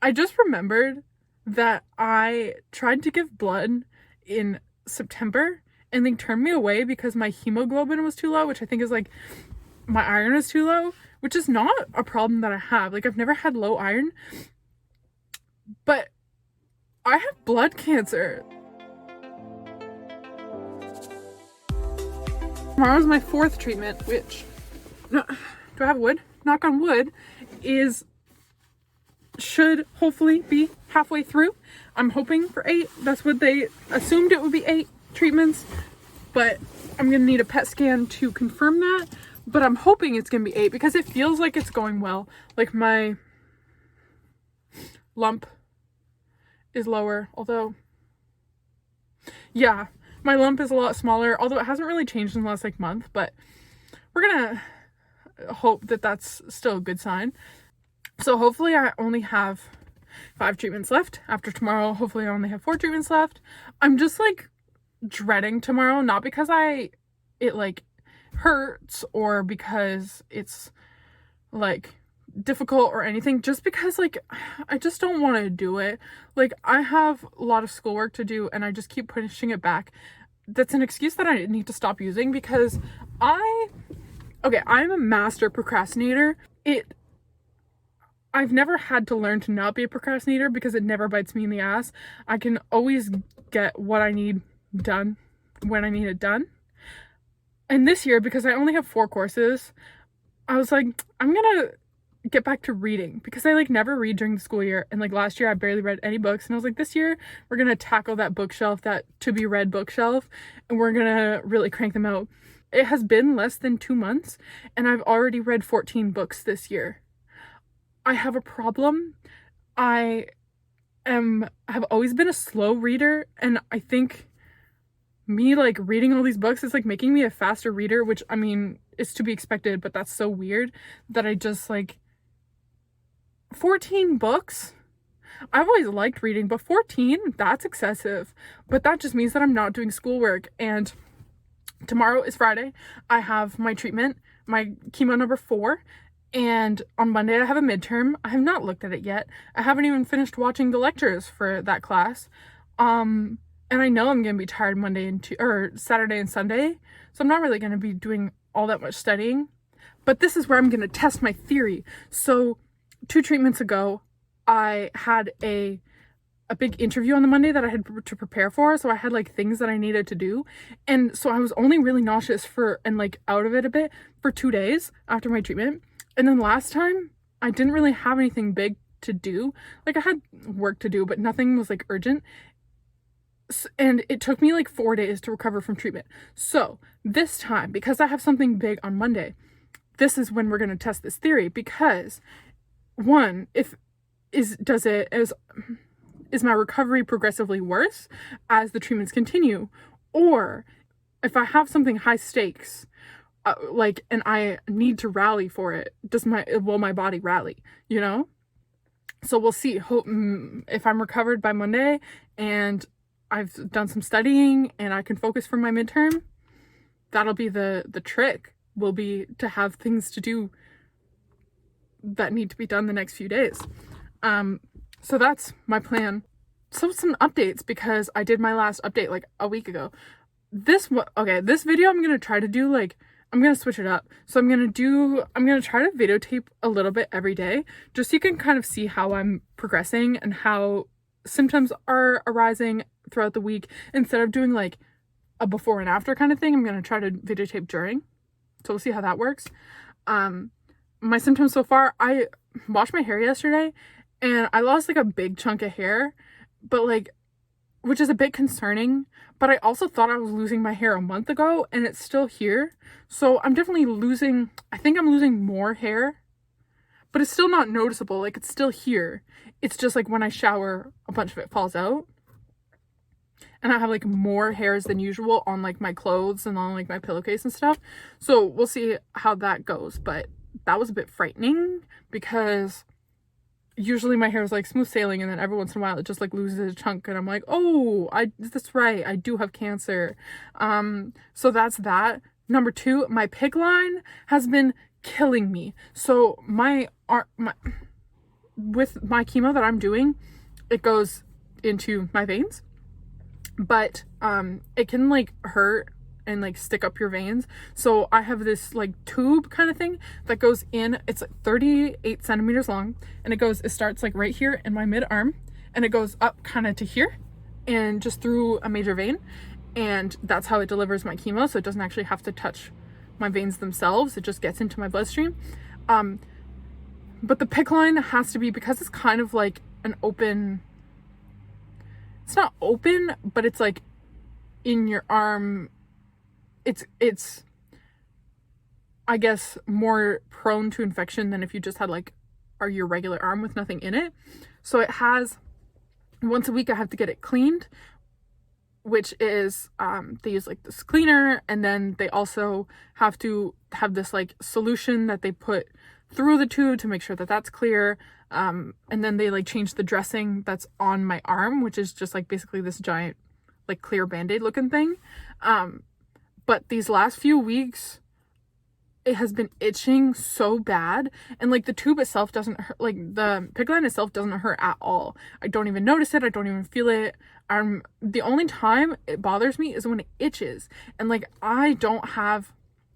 I just remembered that I tried to give blood in September and they turned me away because my hemoglobin was too low, which I think is like my iron is too low, which is not a problem that I have. Like, I've never had low iron, but I have blood cancer. Tomorrow's my 4th treatment, which, no, do I have wood? Knock on wood, should hopefully be halfway through. I'm hoping for 8. That's what they assumed it would be, 8 treatments, but I'm gonna need a PET scan to confirm that. But I'm hoping it's gonna be 8 because it feels like it's going well. Like, my lump is lower, although, yeah, my lump is a lot smaller, although it hasn't really changed in the last like month, but we're gonna hope that that's still a good sign. So hopefully I only have 5 treatments left. After tomorrow, hopefully I only have 4 treatments left. I'm just like dreading tomorrow, not because it like hurts or because it's like difficult or anything, just because like I just don't want to do it. Like, I have a lot of schoolwork to do and I just keep pushing it back. That's an excuse that I need to stop using because I'm a master procrastinator. I've never had to learn to not be a procrastinator because it never bites me in the ass. I can always get what I need done when I need it done. And this year, because I only have 4 courses, I was like, I'm gonna get back to reading because I like never read during the school year. And like last year I barely read any books, and I was like, this year we're gonna tackle that bookshelf, that to be read bookshelf, and we're gonna really crank them out. It has been less than 2 months and I've already read 14 books this year. I have a problem. I have always been a slow reader, and I think me like reading all these books is like making me a faster reader, which I mean is to be expected, but that's so weird that I just like 14 books. I've always liked reading, but 14, that's excessive. But that just means that I'm not doing schoolwork. And tomorrow is Friday. I have my treatment, my chemo number 4. And on Monday I have a midterm. I have not looked at it yet. I haven't even finished watching the lectures for that class. And I know I'm gonna be tired Monday or Saturday and Sunday, so I'm not really gonna be doing all that much studying. But this is where I'm gonna test my theory. So 2 treatments ago, I had a big interview on the Monday that I had to prepare for, so I had like things that I needed to do, and so I was only really nauseous and like out of it a bit for 2 days after my treatment. And then last time, I didn't really have anything big to do. Like, I had work to do, but nothing was, like, urgent. And it took me, like, 4 days to recover from treatment. So, this time, because I have something big on Monday, this is when we're going to test this theory. Because, one, is my recovery progressively worse as the treatments continue? Or, if I have something high stakes, and I need to rally for it, will my body rally, you know? So we'll see. If I'm recovered by Monday and I've done some studying and I can focus for my midterm, that'll be the trick, will be to have things to do that need to be done the next few days. So that's my plan. So some updates, because I did my last update like a week ago. This video I'm gonna try to do like, I'm going to switch it up. So I'm going to try to videotape a little bit every day, just so you can kind of see how I'm progressing and how symptoms are arising throughout the week. Instead of doing like a before and after kind of thing, I'm going to try to videotape during. So we'll see how that works. My symptoms so far, I washed my hair yesterday and I lost like a big chunk of hair, but like, which is a bit concerning, but I also thought I was losing my hair a month ago and it's still here. So I'm definitely I think I'm losing more hair, but it's still not noticeable. Like, it's still here. It's just like when I shower, a bunch of it falls out. And I have like more hairs than usual on like my clothes and on like my pillowcase and stuff. So we'll see how that goes. But that was a bit frightening because usually my hair is like smooth sailing, and then every once in a while it just like loses a chunk and I'm like, oh, that's right, I do have cancer. So that's that. Number 2, my PICC line has been killing me. So my with my chemo that I'm doing, it goes into my veins, but it can like hurt and like stick up your veins. So I have this like tube kind of thing that goes in. It's like 38 centimeters long, and it starts like right here in my mid arm, and it goes up kind of to here and just through a major vein, and that's how it delivers my chemo. So it doesn't actually have to touch my veins themselves, it just gets into my bloodstream. But the PICC line has to be, because it's kind of like an open, it's not open, but it's like in your arm. It's I guess more prone to infection than if you just had like your regular arm with nothing in it. So it has, once a week I have to get it cleaned, which is they use like this cleaner, and then they also have to have this like solution that they put through the tube to make sure that that's clear, and then they like change the dressing that's on my arm, which is just like basically this giant like clear band-aid looking thing. But these last few weeks, it has been itching so bad, and like the tube itself doesn't hurt, like the PICC line itself doesn't hurt at all. I don't even notice it, I don't even feel it. The only time it bothers me is when it itches, and like I don't have,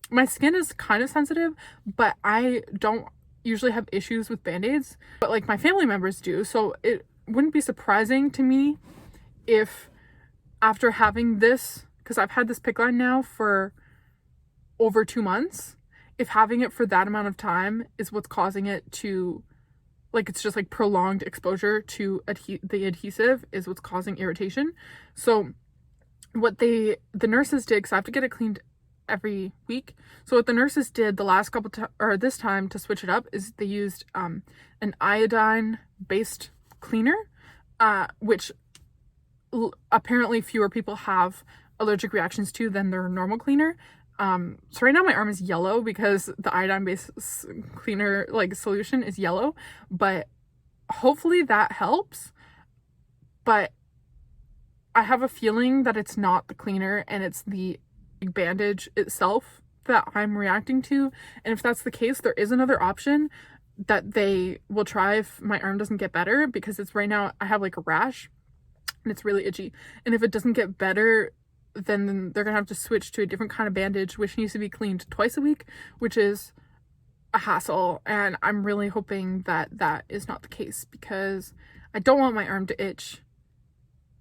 my skin is kind of sensitive, but I don't usually have issues with band-aids, but like my family members do. So it wouldn't be surprising to me if after having this, because I've had this PICC line now for over 2 months, if having it for that amount of time is what's causing it to, like, it's just like prolonged exposure to the adhesive is what's causing irritation. So what the nurses did, because I have to get it cleaned every week. So what the nurses did the last or this time to switch it up is they used an iodine based cleaner, which apparently fewer people have allergic reactions to than their normal cleaner. So right now my arm is yellow because the iodine based cleaner like solution is yellow, but hopefully that helps. But I have a feeling that it's not the cleaner and it's the bandage itself that I'm reacting to. And if that's the case, there is another option that they will try if my arm doesn't get better, because it's right now I have like a rash and it's really itchy. And if it doesn't get better, then they're gonna have to switch to a different kind of bandage, which needs to be cleaned twice a week, which is a hassle. And I'm really hoping that that is not the case, because I don't want my arm to itch.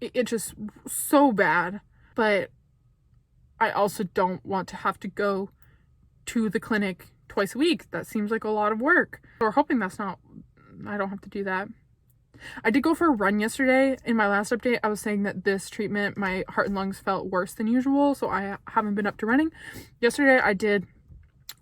It itches so bad, but I also don't want to have to go to the clinic twice a week. That seems like a lot of work. So we're hoping I don't have to do that. I did go for a run yesterday. In my last update, I was saying that this treatment, my heart and lungs felt worse than usual, so I haven't been up to running. Yesterday, I did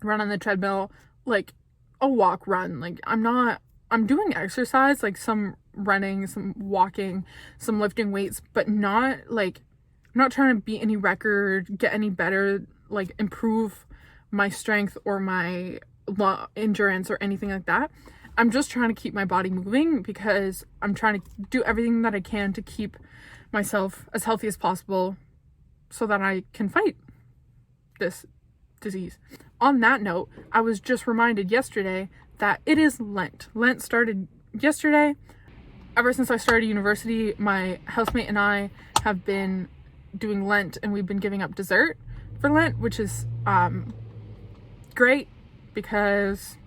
run on the treadmill, like a walk run. Like I'm doing exercise, like some running, some walking, some lifting weights, but not like, I'm not trying to beat any record, get any better, like improve my strength or my endurance or anything like that. I'm just trying to keep my body moving, because I'm trying to do everything that I can to keep myself as healthy as possible so that I can fight this disease. On that note, I was just reminded yesterday that it is Lent. Lent started yesterday. Ever since I started university, my housemate and I have been doing Lent, and we've been giving up dessert for Lent, which is great, because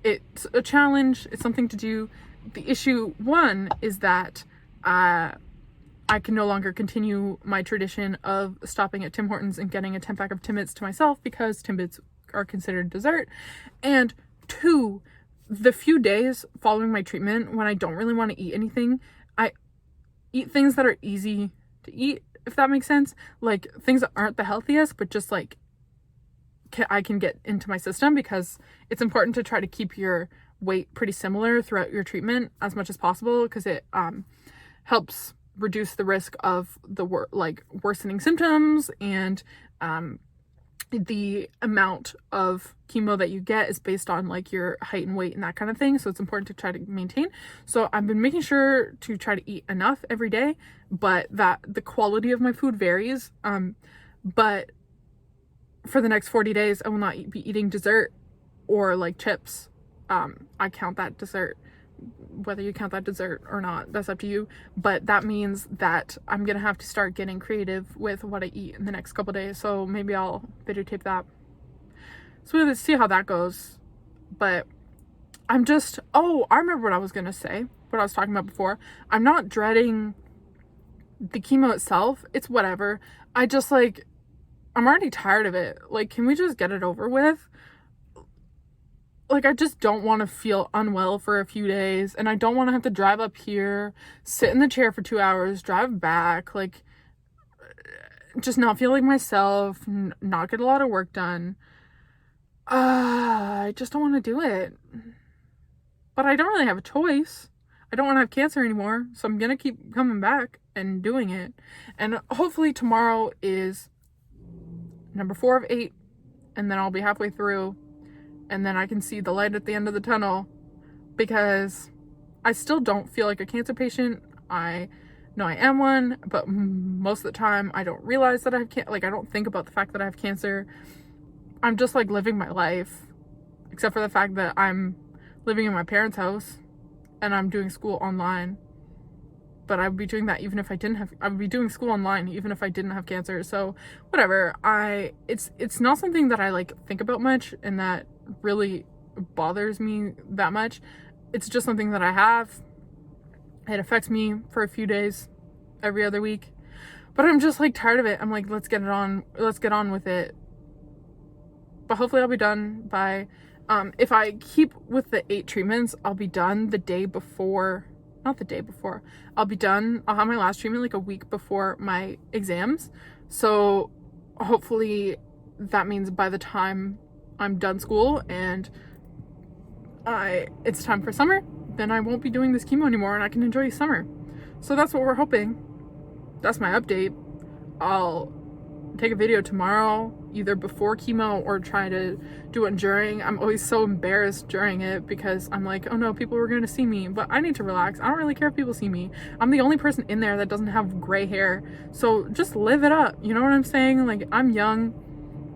it's a challenge, it's something to do. The issue one is that I can no longer continue my tradition of stopping at Tim Hortons and getting a 10-pack of Timbits to myself, because Timbits are considered dessert. And two, the few days following my treatment when I don't really want to eat anything, I eat things that are easy to eat, if that makes sense. Like things that aren't the healthiest, but just like I can get into my system, because it's important to try to keep your weight pretty similar throughout your treatment as much as possible, because it helps reduce the risk of the worsening symptoms, and the amount of chemo that you get is based on like your height and weight and that kind of thing. So it's important to try to maintain. So I've been making sure to try to eat enough every day, but that the quality of my food varies. But for the next 40 days, I will not be eating dessert or like chips I count that dessert. Whether you count that dessert or not, that's up to you. But that means that I'm gonna have to start getting creative with what I eat in the next couple days. So maybe I'll videotape that. So we'll see how that goes. But I'm just, oh, I remember what I was gonna say, what I was talking about before. I'm not dreading the chemo itself. It's whatever. I just like, I'm already tired of it. Like, can we just get it over with? Like, I just don't want to feel unwell for a few days, and I don't want to have to drive up here, sit in the chair for 2 hours, drive back, like, just not feel like myself, not get a lot of work done. I just don't want to do it. But I don't really have a choice. I don't want to have cancer anymore, so I'm gonna keep coming back and doing it. And hopefully tomorrow is number 4 of 8, and then I'll be halfway through. And then I can see the light at the end of the tunnel, because I still don't feel like a cancer patient. I know I am one, but most of the time I don't realize that I have cancer. Like, I don't think about the fact that I have cancer. I'm just like living my life, except for the fact that I'm living in my parents' house and I'm doing school online. But I would be doing that even if I didn't have, I would be doing school online even if I didn't have cancer. So whatever. It's not something that I like think about much and that really bothers me that much. It's just something that I have. It affects me for a few days every other week. But I'm just like tired of it. I'm like, let's get on with it. But hopefully I'll be done by if I keep with the 8 treatments, I'll be done the day before. Not the day before. I'll be done. I'll have my last treatment like a week before my exams. So hopefully that means by the time I'm done school and it's time for summer, then I won't be doing this chemo anymore and I can enjoy summer. So that's what we're hoping. That's my update. I'll take a video tomorrow, either before chemo or try to do it during. I'm always so embarrassed during it because I'm like, oh no, people are going to see me, but I need to relax. I don't really care if people see me. I'm the only person in there that doesn't have gray hair. So just live it up. You know what I'm saying? Like, I'm young.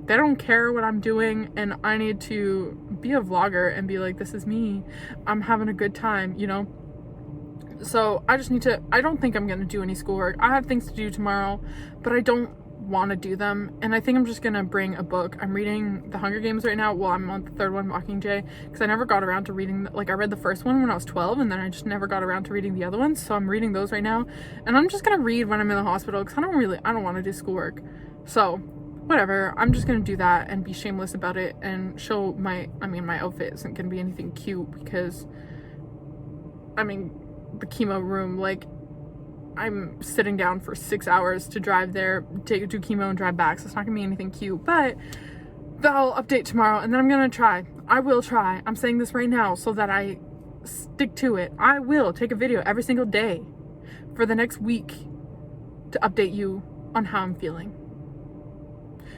They don't care what I'm doing, and I need to be a vlogger and be like, this is me. I'm having a good time, you know? So I just need to, I don't think I'm going to do any schoolwork. I have things to do tomorrow, but I don't want to do them, and I think I'm just gonna bring a book. I'm reading The Hunger Games right now. Well, I'm on the 3rd one, Mockingjay, because I never got around to reading, like, I read the first one when I was 12, and then I just never got around to reading the other ones, so I'm reading those right now, and I'm just gonna read when I'm in the hospital, because I don't want to do schoolwork. So whatever, I'm just gonna do that and be shameless about it and show my outfit isn't gonna be anything cute, because the chemo room, like, I'm sitting down for 6 hours to drive there, do chemo and drive back, so it's not gonna be anything cute, but I'll update tomorrow, and then I'm gonna try. I will try. I'm saying this right now so that I stick to it. I will take a video every single day for the next week to update you on how I'm feeling.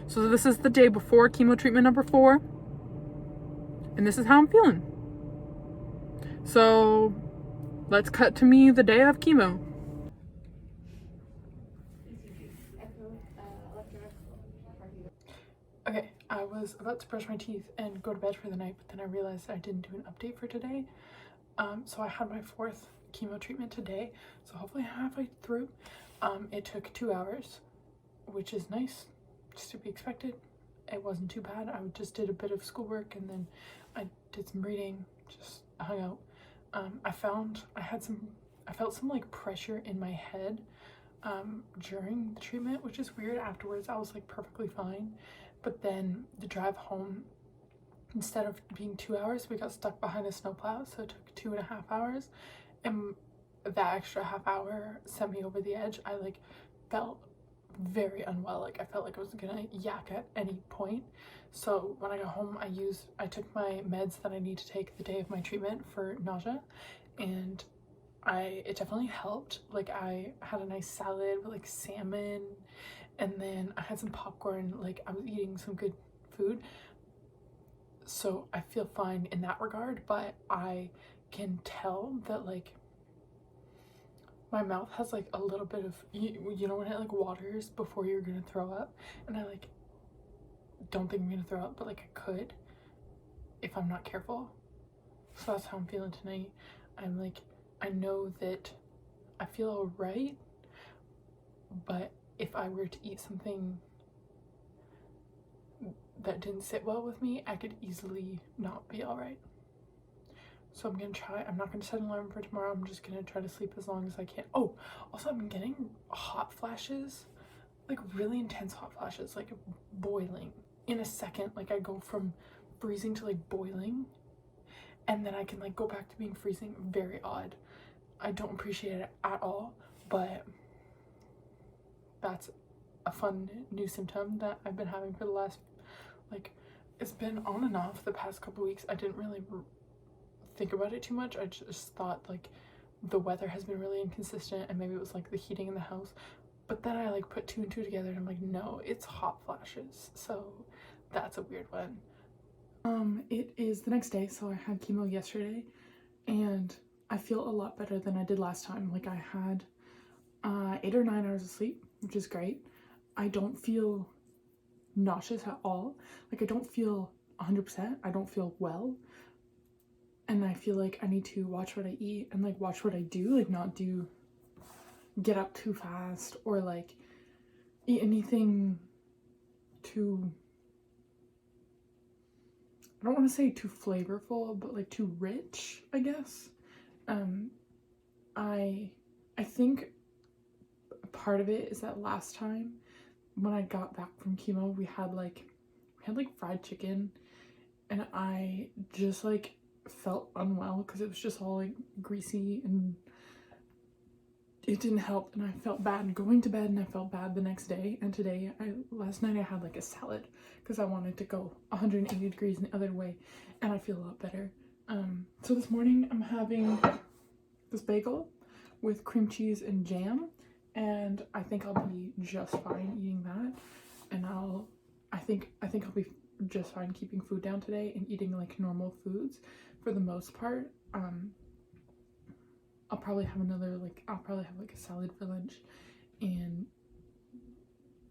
So this is the day before chemo treatment number 4, and this is how I'm feeling. So let's cut to me the day of chemo. Okay, I was about to brush my teeth and go to bed for the night, but then I realized I didn't do an update for today. So I had my 4th chemo treatment today, so hopefully I'm halfway through. It took 2 hours, which is nice, just to be expected. It wasn't too bad. I just did a bit of schoolwork and then I did some reading, just hung out. I felt some like pressure in my head during the treatment, which is weird. Afterwards I was like perfectly fine, but then the drive home, instead of being 2 hours, we got stuck behind a snowplow, so it took 2.5 hours, and that extra half hour sent me over the edge. I like felt very unwell. Like, I felt like I was gonna yak at any point. So when I got home, I took my meds that I need to take the day of my treatment for nausea, and it definitely helped. Like, I had a nice salad with like salmon, and then I had some popcorn. Like, I was eating some good food, so I feel fine in that regard. But I can tell that like my mouth has like a little bit of, you know when it like waters before you're gonna throw up, and I like don't think I'm gonna throw up, but like I could if I'm not careful. So that's how I'm feeling tonight. I'm like, I know that I feel alright, but if I were to eat something that didn't sit well with me, I could easily not be alright. So I'm gonna try. I'm not gonna set an alarm for tomorrow. I'm just gonna try to sleep as long as I can. Oh, also I'm getting hot flashes, like really intense hot flashes, like boiling. In a second, like I go from freezing to like boiling, and then I can like go back to being freezing. Very odd. I don't appreciate it at all, but that's a fun new symptom that I've been having for the last, like, it's been on and off the past couple weeks. I didn't really think about it too much. I just thought like the weather has been really inconsistent and maybe it was like the heating in the house, but then I like put two and two together and I'm like, no, it's hot flashes. So that's a weird one. It is the next day, so I had chemo yesterday and I feel a lot better than I did last time. Like I had 8 or 9 hours of sleep, which is great. I don't feel nauseous at all. Like I don't feel 100%. I don't feel well. And I feel like I need to watch what I eat and like watch what I do, like not get up too fast or like eat anything too, I don't want to say too flavorful, but like too rich, I guess. I think part of it is that last time when I got back from chemo, we had like fried chicken and I just like felt unwell because it was just all like greasy and it didn't help, and I felt bad going to bed and I felt bad the next day. And today, last night I had like a salad because I wanted to go 180 degrees the other way and I feel a lot better. So this morning I'm having this bagel with cream cheese and jam, and I think I'll be just fine eating that, and I think I'll be just fine keeping food down today and eating like normal foods for the most part. I'll probably have like a salad for lunch and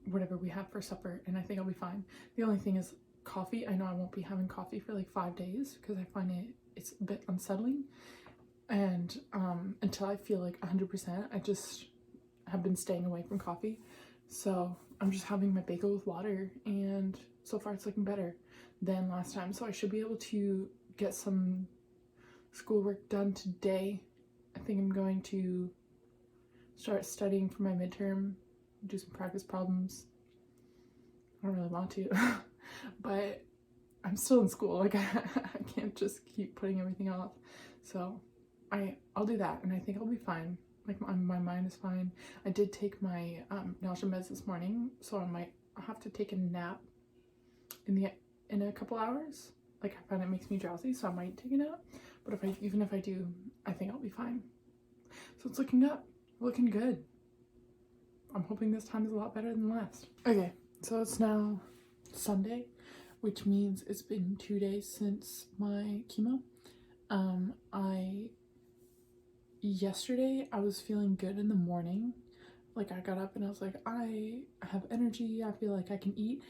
whatever we have for supper, and I think I'll be fine. The only thing is coffee. I know I won't be having coffee for like 5 days because I find it's a bit unsettling, and until I feel like 100%, I just have been staying away from coffee. So I'm just having my bagel with water, and so far it's looking better than last time. So I should be able to get some schoolwork done today. I think I'm going to start studying for my midterm, do some practice problems. I don't really want to, but I'm still in school. Like I can't just keep putting everything off. So I'll do that, and I think I'll be fine. Like my mind is fine. I did take my nausea meds this morning, so I might have to take a nap in a couple hours. Like I find it makes me drowsy, so I might take a nap. But even if I do, I think I'll be fine. So it's looking up, looking good. I'm hoping this time is a lot better than last. Okay, so it's now Sunday, which means it's been 2 days since my chemo. Yesterday I was feeling good in the morning. Like I got up and I was like, I have energy, I feel like I can eat.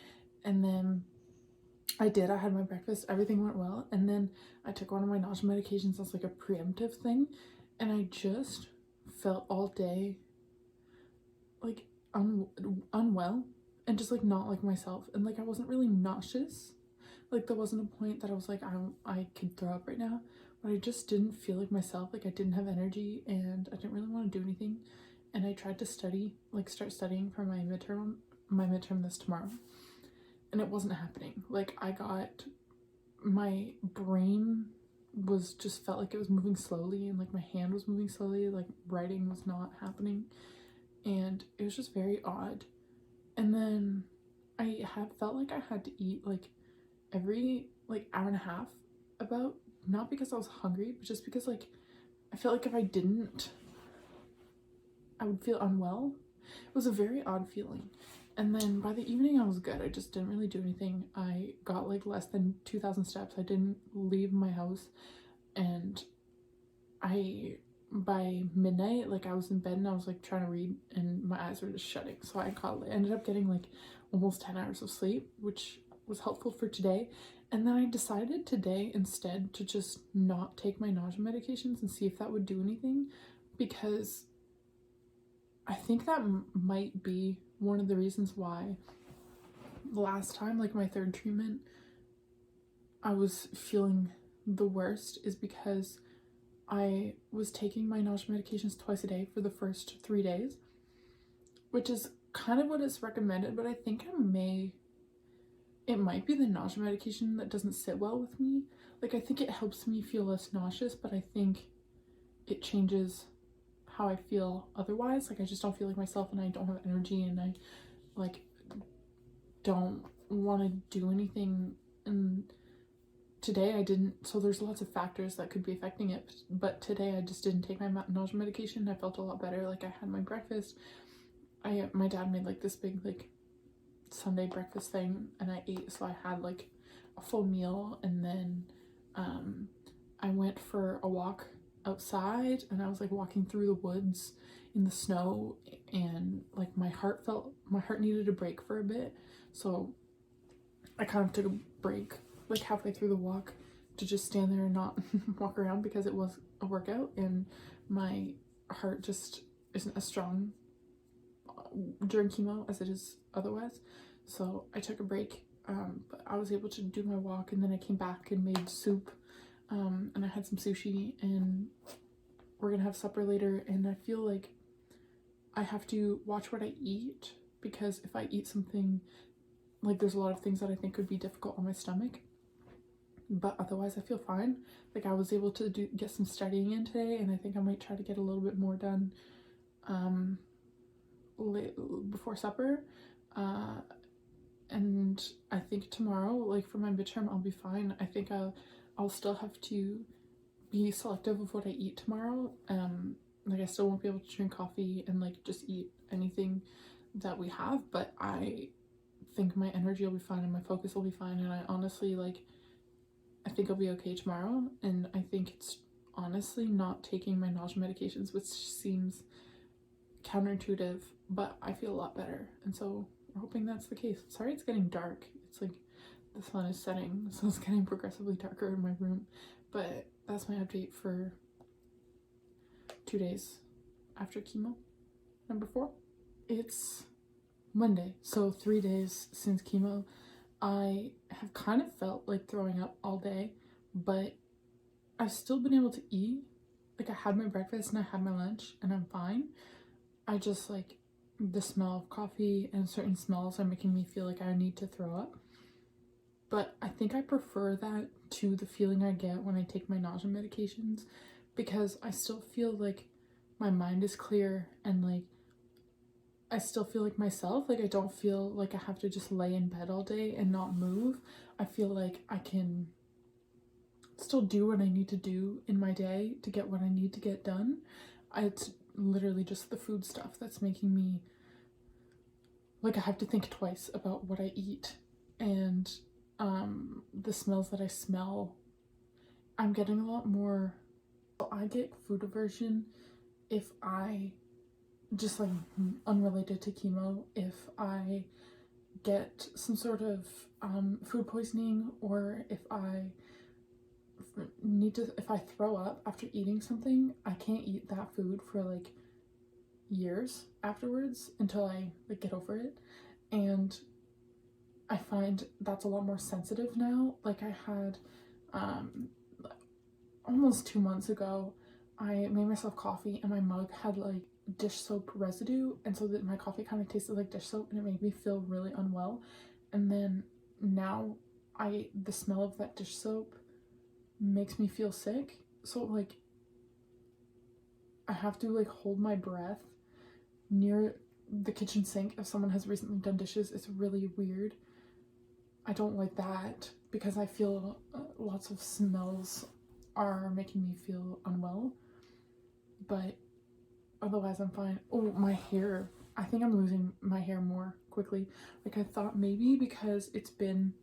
And then I had my breakfast, everything went well, and then I took one of my nausea medications as like a preemptive thing, and I just felt all day like unwell and just like not like myself, and like I wasn't really nauseous. Like there wasn't a point that I was like I could throw up right now, but I just didn't feel like myself. Like I didn't have energy and I didn't really want to do anything, and I tried to start studying for my midterm this tomorrow, and it wasn't happening. Like my brain felt like it was moving slowly, and like my hand was moving slowly, like writing was not happening, and it was just very odd. And then I felt like I had to eat like every like hour and a half, about, not because I was hungry, but just because like I felt like if I didn't, I would feel unwell. It was a very odd feeling. And then by the evening I was good. I just didn't really do anything. I got like less than 2,000 steps. I didn't leave my house, and by midnight, like I was in bed and I was like trying to read and my eyes were just shutting. So I ended up getting like almost 10 hours of sleep, which was helpful for today. And then I decided today instead to just not take my nausea medications and see if that would do anything, because I think that might be one of the reasons why last time, like my third treatment, I was feeling the worst, is because I was taking my nausea medications twice a day for the first 3 days, which is kind of what is recommended, but I think it might be the nausea medication that doesn't sit well with me. Like, I think it helps me feel less nauseous, but I think it changes how I feel otherwise. Like, I just don't feel like myself, and I don't have energy, and I like don't want to do anything. And today I didn't, so there's lots of factors that could be affecting it, but today I just didn't take my nausea medication. I felt a lot better. Like, I had my breakfast. My dad made like this big like Sunday breakfast thing, and I ate, so I had like a full meal, and then I went for a walk outside, and I was like walking through the woods in the snow, and like my heart needed a break for a bit, so I kind of took a break like halfway through the walk to just stand there and not walk around, because it was a workout and my heart just isn't as strong during chemo as it is otherwise. So I took a break, but I was able to do my walk, and then I came back and made soup, and I had some sushi, and we're gonna have supper later. And I feel like I have to watch what I eat, because if I eat something, like, there's a lot of things that I think would be difficult on my stomach, but otherwise I feel fine. Like, I was able to get some studying in today, and I think I might try to get a little bit more done before supper, and I think tomorrow, like for my midterm, I'll be fine. I think I'll still have to be selective of what I eat tomorrow. Like, I still won't be able to drink coffee and like just eat anything that we have, but I think my energy will be fine and my focus will be fine, and I honestly, like, I think I'll be okay tomorrow. And I think it's honestly not taking my nausea medications, which seems counterintuitive, but I feel a lot better, and so we're hoping that's the case. Sorry it's getting dark. It's like the sun is setting, so it's getting progressively darker in my room, but that's my update for 2 days after chemo. Number 4. It's Monday, so 3 days since chemo. I have kind of felt like throwing up all day, but I've still been able to eat. Like, I had my breakfast and I had my lunch, and I'm fine. I just, like, the smell of coffee and certain smells are making me feel like I need to throw up. But I think I prefer that to the feeling I get when I take my nausea medications, because I still feel like my mind is clear, and like I still feel like myself. Like, I don't feel like I have to just lay in bed all day and not move. I feel like I can still do what I need to do in my day to get what I need to get done. It's literally just the food stuff that's making me, like, I have to think twice about what I eat, and the smells that I smell. I'm getting a lot more. I get food aversion if I just, like, unrelated to chemo, if I get some sort of food poisoning, or if I throw up after eating something, I can't eat that food for like years afterwards until I like get over it. And I find that's a lot more sensitive now. Like, I had almost 2 months ago, I made myself coffee, and my mug had like dish soap residue, and so that my coffee kind of tasted like dish soap, and it made me feel really unwell. And then now the smell of that dish soap makes me feel sick, so like I have to like hold my breath near the kitchen sink if someone has recently done dishes. It's really weird. I don't like that, because I feel lots of smells are making me feel unwell, but otherwise I'm fine. Oh, my hair. I think I'm losing my hair more quickly. Like, I thought maybe because it's been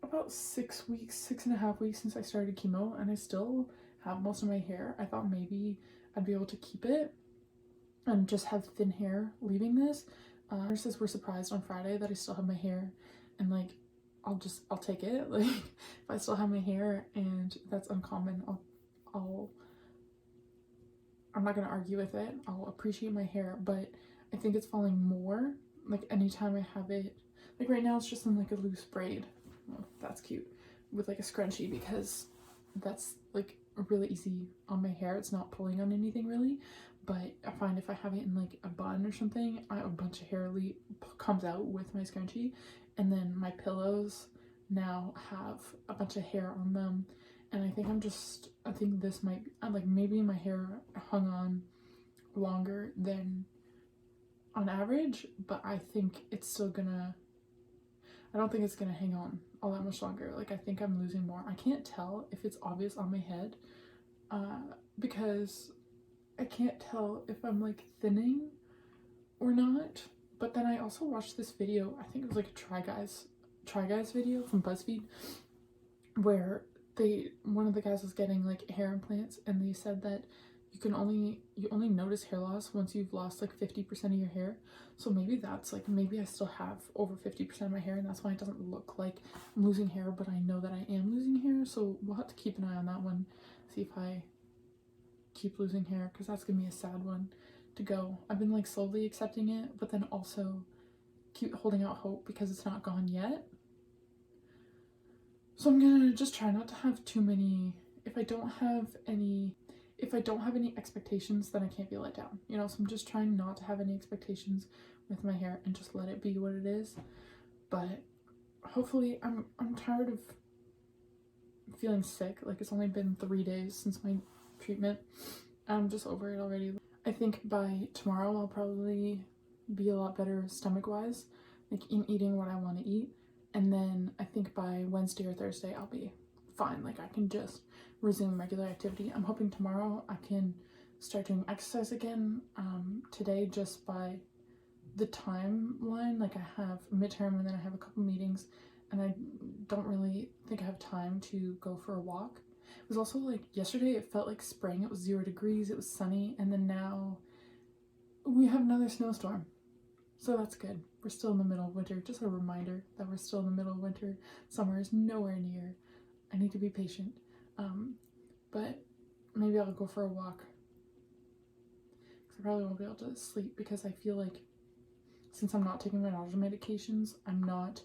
about 6.5 weeks since I started chemo, and I still have most of my hair, I thought maybe I'd be able to keep it and just have thin hair leaving this. Nurses were surprised on Friday that I still have my hair, and like I'll take it. Like, if I still have my hair and that's uncommon, I'm not gonna argue with it. I'll appreciate my hair, but I think it's falling more like anytime I have it. Like right now it's just in like a loose braid. Oh, that's cute. With like a scrunchie, because that's like really easy on my hair. It's not pulling on anything really. But I find if I have it in like a bun or something, a bunch of hair comes out with my scrunchie, and then my pillows now have a bunch of hair on them. And I think this might, like, maybe my hair hung on longer than on average, but I think it's still gonna, I don't think it's gonna hang on all that much longer. Like, I think I'm losing more. I can't tell if it's obvious on my head, because I can't tell if I'm like thinning or not. But then I also watched this video, I think it was like a Try Guys video from BuzzFeed, where one of the guys was getting like hair implants, and they said that you only notice hair loss once you've lost like 50% of your hair. So maybe that's like, maybe I still have over 50% of my hair, and that's why it doesn't look like I'm losing hair, but I know that I am losing hair. So we'll have to keep an eye on that one, see if I keep losing hair, because that's gonna be a sad one to go. I've been like slowly accepting it, but then also keep holding out hope because it's not gone yet. So I'm gonna just try not to have too many, if I don't have any expectations, then I can't be let down, you know. So I'm just trying not to have any expectations with my hair and just let it be what it is. But hopefully, I'm tired of feeling sick. Like, it's only been 3 days since my treatment. I'm just over it already. I think by tomorrow I'll probably be a lot better stomach wise, like in eating what I want to eat. And then I think by Wednesday or Thursday I'll be fine. Like, I can just resume regular activity. I'm hoping tomorrow I can start doing exercise again. Today, just by the timeline, like, I have midterm and then I have a couple meetings, and I don't really think I have time to go for a walk. It was also like yesterday, it felt like spring. It was 0 degrees, it was sunny, and then now we have another snowstorm. So that's good. We're still in the middle of winter. Just a reminder that we're still in the middle of winter. Summer is nowhere near. I need to be patient. But maybe I'll go for a walk, because I probably won't be able to sleep, because I feel like since I'm not taking my nausea medications, I'm not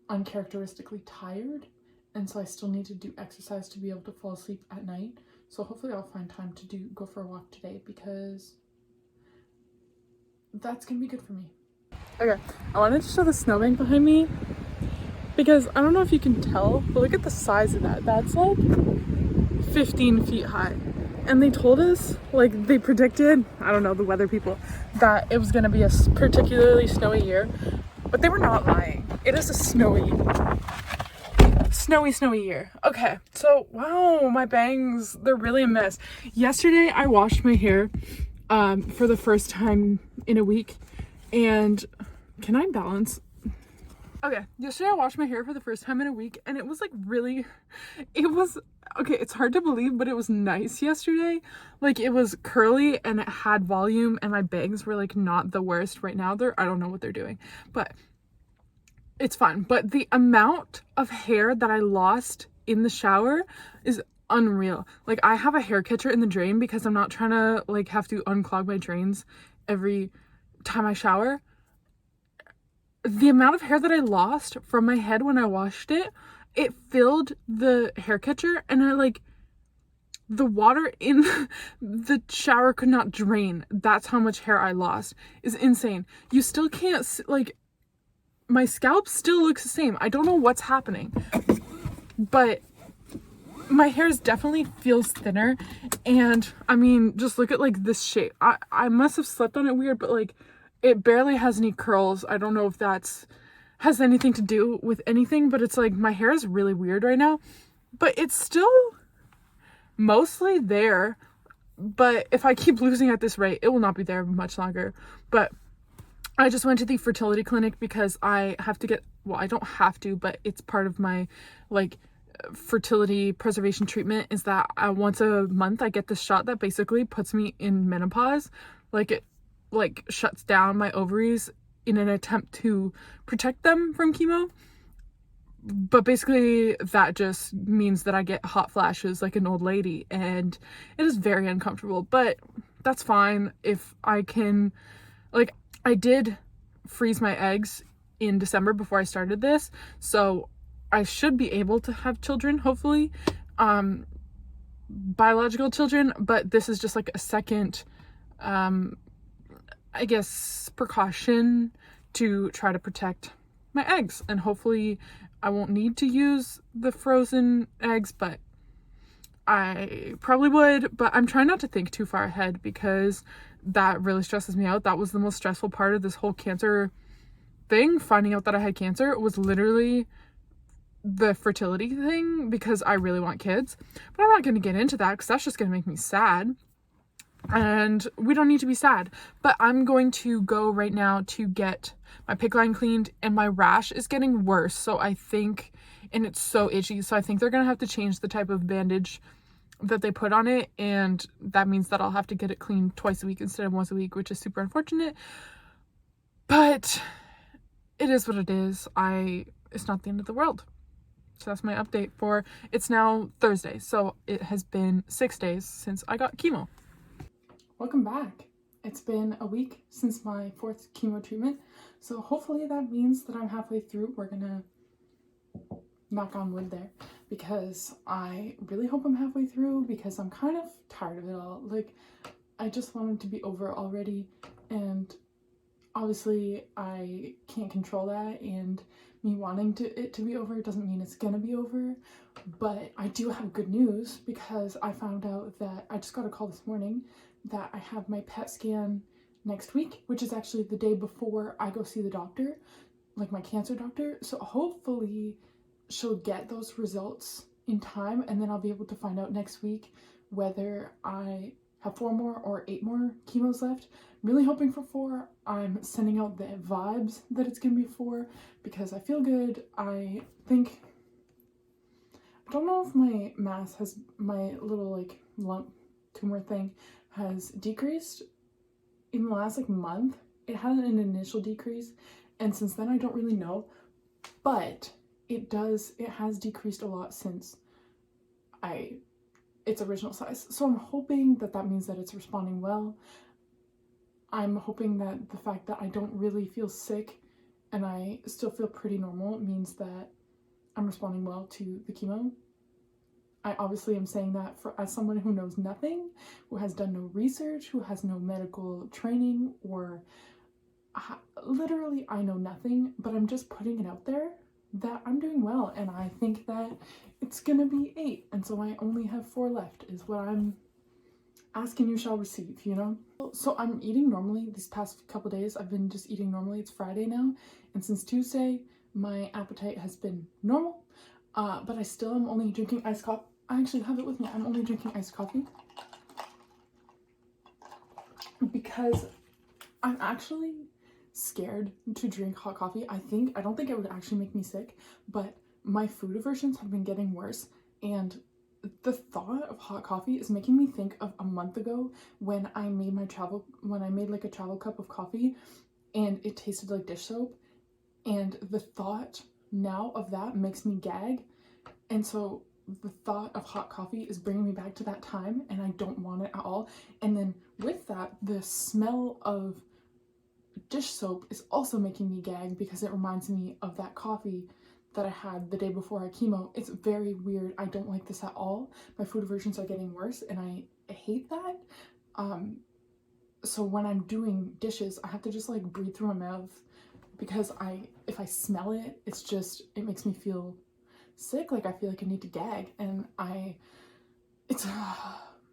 uncharacteristically tired, and so I still need to do exercise to be able to fall asleep at night. So hopefully I'll find time to go for a walk today, because that's gonna be good for me. Okay, I wanted to show the snowbank behind me, because I don't know if you can tell, but look at the size of that. That's like 15 feet high. And they told us, like, they predicted, I don't know, the weather people, that it was gonna be a particularly snowy year, but they were not lying. It is a snowy year. Okay, so wow, my bangs, they're really a mess. Yesterday I washed my hair for the first time in a week, and can I balance? Okay, yesterday I washed my hair for the first time in a week, and it was like really, okay, it's hard to believe, but it was nice yesterday. Like, it was curly and it had volume, and my bangs were like not the worst right now. I don't know what they're doing, but it's fine. But the amount of hair that I lost in the shower is unreal. Like, I have a hair catcher in the drain because I'm not trying to like have to unclog my drains every time I shower. The amount of hair that I lost from my head when I washed it, it filled the hair catcher, and the water in the shower could not drain. That's how much hair I lost. It's insane. You still can't, like, my scalp still looks the same. I don't know what's happening, but my hair definitely feels thinner. And I mean, just look at like this shape. I must have slept on it weird, but like, it barely has any curls. I don't know if has anything to do with anything, but it's like my hair is really weird right now, but it's still mostly there. But if I keep losing at this rate, it will not be there much longer. But I just went to the fertility clinic because I have to get, well, I don't have to, but it's part of my like fertility preservation treatment, is that once a month I get this shot that basically puts me in menopause. Like, it like shuts down my ovaries in an attempt to protect them from chemo. but basically that just means that I get hot flashes like an old lady, and it is very uncomfortable, but that's fine if I can, like, I did freeze my eggs in December before I started this, so I should be able to have children, hopefully, biological children, but this is just like a second, I guess, precaution to try to protect my eggs, and hopefully I won't need to use the frozen eggs, but I probably would. But I'm trying not to think too far ahead because that really stresses me out. That was the most stressful part of this whole cancer thing. Finding out that I had cancer was literally the fertility thing, because I really want kids, but I'm not going to get into that because that's just going to make me sad, and we don't need to be sad. But I'm going to go right now to get my PICC line cleaned, and my rash is getting worse, so I think, and it's so itchy, so I think they're gonna have to change the type of bandage that they put on it, and that means that I'll have to get it cleaned twice a week instead of once a week, which is super unfortunate, but it is what it is. It's not the end of the world. So that's my update for, it's now Thursday, so it has been 6 days since I got chemo. Welcome back. It's been a week since my 4th chemo treatment, so hopefully that means that I'm halfway through. We're gonna knock on wood there, because I really hope I'm halfway through, because I'm kind of tired of it all. Like, I just want it to be over already, and obviously I can't control that, and me wanting it to be over doesn't mean it's gonna be over. But I do have good news, because I found out that I just got a call this morning that I have my PET scan next week, which is actually the day before I go see the doctor, like my cancer doctor. So hopefully she'll get those results in time, and then I'll be able to find out next week whether I have 4 more or 8 more chemos left. I'm really hoping for 4. I'm sending out the vibes that it's gonna be 4, because I feel good. I think, I don't know if my mass has, my little like lump tumor thing has decreased in the last like month. It had an initial decrease, and since then I don't really know, but it has decreased a lot since its original size. So I'm hoping that that means that it's responding well. I'm hoping that the fact that I don't really feel sick and I still feel pretty normal means that I'm responding well to the chemo. I obviously am saying that as someone who knows nothing, who has done no research, who has no medical training, or literally I know nothing, but I'm just putting it out there that I'm doing well, and I think that it's gonna be 8, and so I only have 4 left is what I'm asking you shall receive, you know? So I'm eating normally. These past couple days I've been just eating normally. It's Friday now, and since Tuesday my appetite has been normal, but I still am only drinking iced coffee. I actually have it with me. I'm only drinking iced coffee because I'm actually scared to drink hot coffee. I don't think it would actually make me sick, but my food aversions have been getting worse, and the thought of hot coffee is making me think of a month ago when I made like a travel cup of coffee and it tasted like dish soap, and the thought now of that makes me gag. And so the thought of hot coffee is bringing me back to that time, and I don't want it at all. And then with that, the smell of dish soap is also making me gag, because it reminds me of that coffee that I had the day before our chemo. It's very weird. I don't like this at all. My food aversions are getting worse, and I hate that. So when I'm doing dishes, I have to just like breathe through my mouth, because if I smell it, it makes me feel sick. Like I feel like I need to gag, and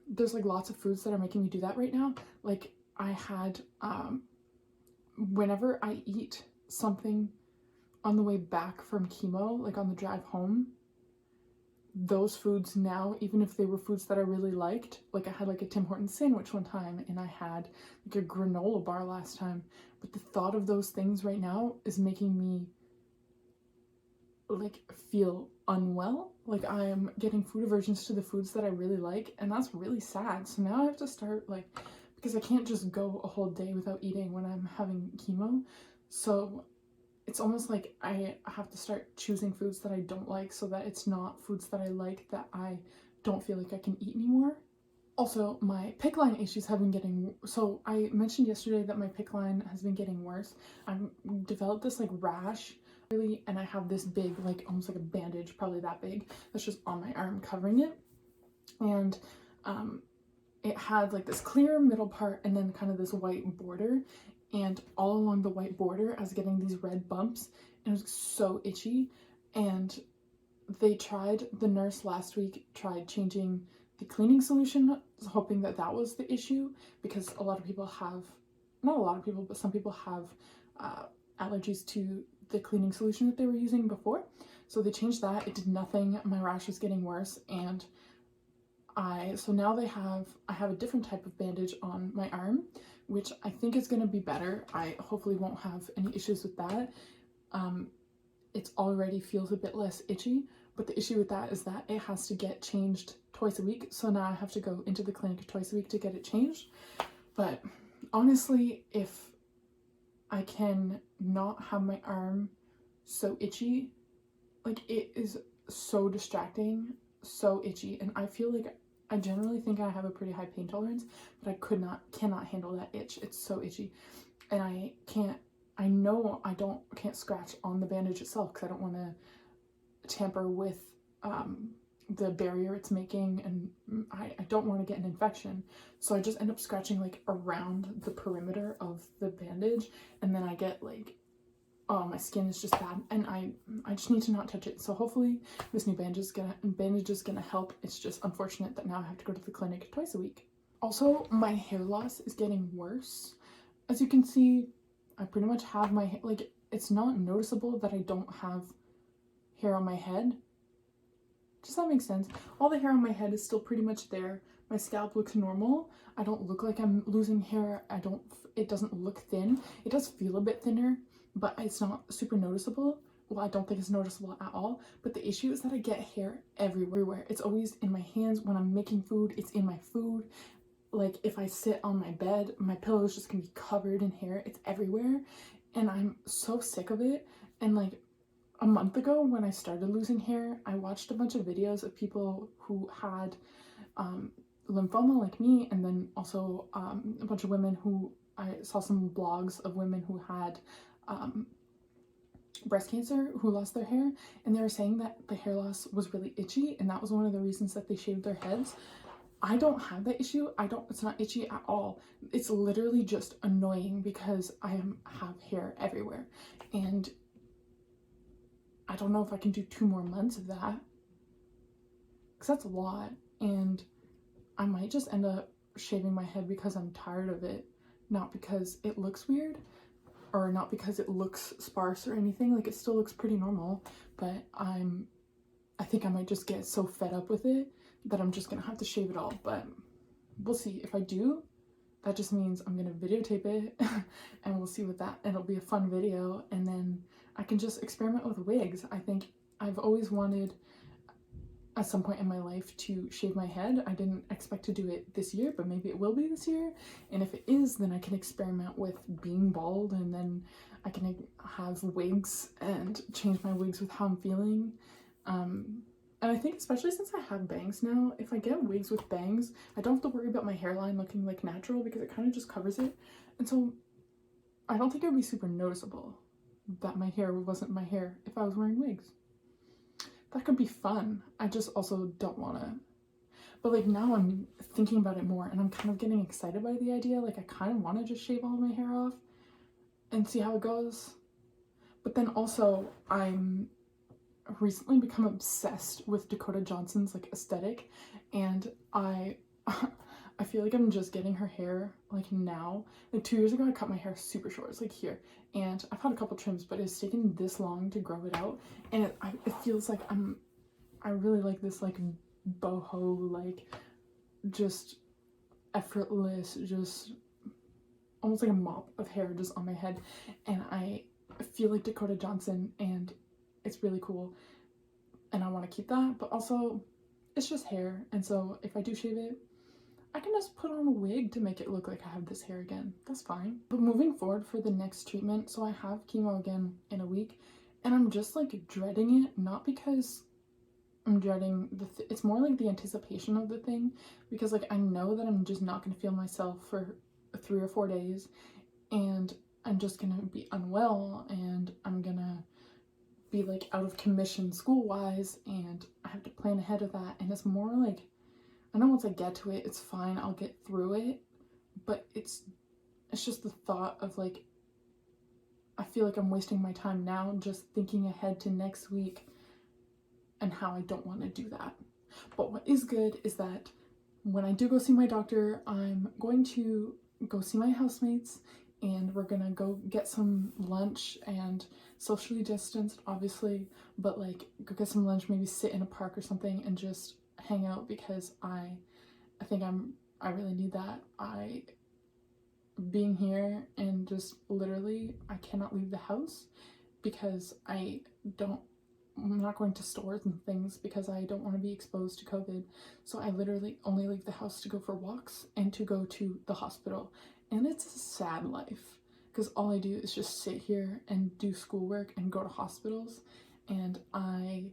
there's like lots of foods that are making me do that right now. Like I had, whenever I eat something on the way back from chemo, like on the drive home, those foods now, even if they were foods that I really liked, like I had like a Tim Hortons sandwich one time, and I had like a granola bar last time, but the thought of those things right now is making me like feel unwell. Like I am getting food aversions to the foods that I really like, and that's really sad. So now I have to start, like, because I can't just go a whole day without eating when I'm having chemo. So it's almost like I have to start choosing foods that I don't like so that it's not foods that I like that I don't feel like I can eat anymore. Also, my PICC line issues have been getting, so I mentioned yesterday that my PICC line has been getting worse. I've developed this like rash really, and I have this big, like almost like a bandage, probably that big, that's just on my arm covering it. And it had like this clear middle part and then kind of this white border, and all along the white border I was getting these red bumps and it was so itchy. And the nurse last week tried changing the cleaning solution, hoping that that was the issue, because a lot of people have, not a lot of people, but some people have allergies to the cleaning solution that they were using before. So they changed that. It did nothing. My rash was getting worse, and so now I have a different type of bandage on my arm, which I think is going to be better. I hopefully won't have any issues with that. It already feels a bit less itchy, but the issue with that is that it has to get changed twice a week. So now I have to go into the clinic twice a week to get it changed. But honestly, if I can not have my arm so itchy, like it is so distracting, so itchy, and I feel like I generally think I have a pretty high pain tolerance, but I cannot handle that itch. It's so itchy, and I can't scratch on the bandage itself because I don't want to tamper with the barrier it's making, and I don't want to get an infection. So I just end up scratching like around the perimeter of the bandage, and then I get like, oh, my skin is just bad, and I just need to not touch it. So hopefully this new bandage is gonna help. It's just unfortunate that now I have to go to the clinic twice a week. Also, my hair loss is getting worse. As you can see, I pretty much have my hair, like, it's not noticeable that I don't have hair on my head. Does that make sense? All the hair on my head is still pretty much there. My scalp looks normal. I don't look like I'm losing hair. It doesn't look thin. It does feel a bit thinner, but it's not super noticeable. Well, I don't think it's noticeable at all. But the issue is that I get hair everywhere. It's always in my hands. When I'm making food, it's in my food. Like, if I sit on my bed, my pillow is just gonna be covered in hair. It's everywhere, and I'm so sick of it. And like a month ago, when I started losing hair, I watched a bunch of videos of people who had lymphoma like me, and then also a bunch of women who, I saw some blogs of women who had breast cancer who lost their hair, and they were saying that the hair loss was really itchy, and that was one of the reasons that they shaved their heads. I don't have that issue. It's not itchy at all. It's literally just annoying because I have hair everywhere, and I don't know if I can do 2 more months of that, because that's a lot, and I might just end up shaving my head because I'm tired of it, not because it looks weird, or not because it looks sparse or anything. Like, it still looks pretty normal, but I think I might just get so fed up with it that I'm just gonna have to shave it all. But we'll see. If I do, that just means I'm gonna videotape it and we'll see it'll be a fun video, and then I can just experiment with wigs. I think I've always wanted at some point in my life to shave my head. I didn't expect to do it this year, but maybe it will be this year. And if it is, then I can experiment with being bald, and then I can have wigs and change my wigs with how I'm feeling. And I think especially since I have bangs now, if I get wigs with bangs, I don't have to worry about my hairline looking like natural because it kind of just covers it. And so I don't think it would be super noticeable that my hair wasn't my hair if I was wearing wigs. That could be fun. I just also don't want to. But like, now I'm thinking about it more, and I'm kind of getting excited by the idea. Like, I kind of want to just shave all my hair off and see how it goes. But then also, I'm recently become obsessed with Dakota Johnson's like aesthetic, and I feel like I'm just getting her hair like now. Like 2 years ago, I cut my hair super short. It's like here, and I've had a couple trims, but it's taken this long to grow it out, and it feels like I really like this like boho, like just effortless, just almost like a mop of hair just on my head, and I feel like Dakota Johnson, and it's really cool, and I want to keep that. But also, it's just hair, and so if I do shave it, I can just put on a wig to make it look like I have this hair again. That's fine. But moving forward for the next treatment, so I have chemo again in a week, and I'm just like dreading it, not because I'm dreading it's more like the anticipation of the thing, because like I know that I'm just not going to feel myself for 3 or 4 days, and I'm just going to be unwell, and I'm going to be like out of commission school wise, and I have to plan ahead of that. And it's more like, I know once I get to it, it's fine, I'll get through it, but it's just the thought of like, I feel like I'm wasting my time now just thinking ahead to next week and how I don't want to do that. But what is good is that when I do go see my doctor, I'm going to go see my housemates, and we're gonna go get some lunch, and socially distanced obviously, but like go get some lunch, maybe sit in a park or something and just hang out, because I think I really need that. Being here and just literally I cannot leave the house because I'm not going to stores and things because I don't want to be exposed to COVID. So I literally only leave the house to go for walks and to go to the hospital. And it's a sad life because all I do is just sit here and do schoolwork and go to hospitals, and I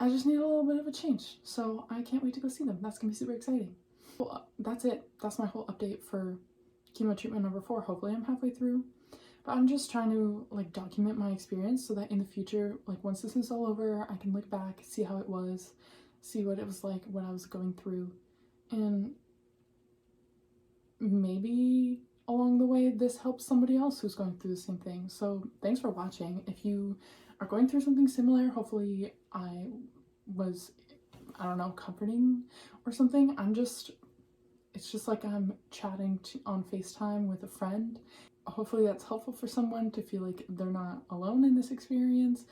just need a little bit of a change. So I can't wait to go see them. That's gonna be super exciting. Well, that's it. That's my whole update for chemo treatment number 4. Hopefully I'm halfway through. But I'm just trying to like document my experience so that in the future, like once this is all over, I can look back, see how it was, see what it was like, what I was going through, and maybe along the way this helps somebody else who's going through the same thing. So thanks for watching. If you are going through something similar, hopefully I was, I don't know, comforting or something. It's just like I'm chatting on FaceTime with a friend. Hopefully that's helpful for someone to feel like they're not alone in this experience.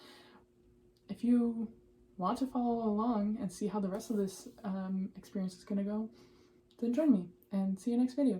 If you want to follow along and see how the rest of this experience is going to go, then join me and see you next video.